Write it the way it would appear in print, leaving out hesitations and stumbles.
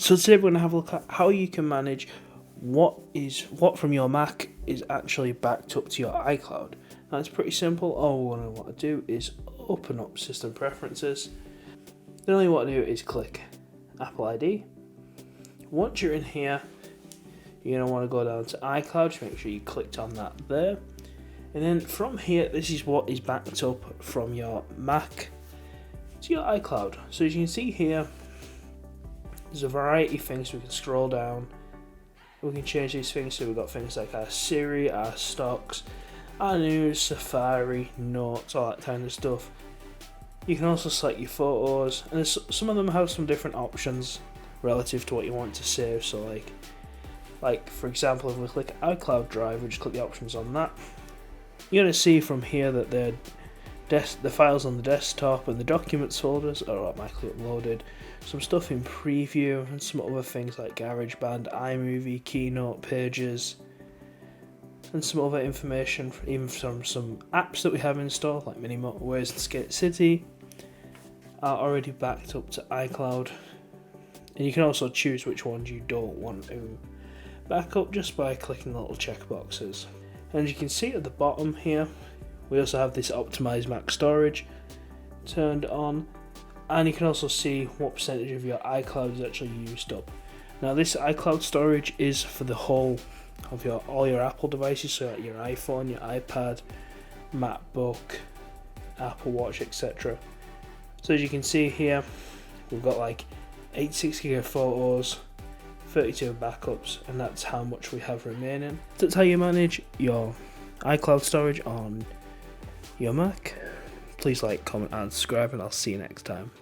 So today we're going to have a look at how you can manage what from your Mac is actually backed up to your iCloud. Now it's pretty simple. All we want to do is open up System Preferences. Then all you want to do is click Apple ID. Once you're in here, you're going to want to go down to iCloud. Just make sure you clicked on that there. And then from here, this is what is backed up from your Mac to your iCloud. So as you can see here, there's a variety of things. We can scroll down. We can change these things. So we've got things like our Siri, our stocks, our news, Safari, notes, all that kind of stuff. You can also select your photos, and some of them have some different options relative to what you want to save. So like for example, if we click iCloud Drive, we just click the options on that. You're going to see from here that the files on the desktop and the documents folders are automatically uploaded. Some stuff in preview and some other things like GarageBand, iMovie, Keynote, Pages, and some other information even from some apps that we have installed like Mini Motorways and Skate City are already backed up to iCloud. And you can also choose which ones you don't want to back up just by clicking the little checkboxes. And you can see at the bottom here, we also have this optimized Mac storage turned on, and you can also see what percentage of your iCloud is actually used up. Now this iCloud storage is for the whole of all your Apple devices, so like your iPhone, your iPad, MacBook, Apple Watch, etc. So as you can see here, we've got like 86 gig of photos, 32 backups, and that's how much we have remaining. That's how you manage your iCloud storage on your Mac. Please like, comment and subscribe, and I'll see you next time.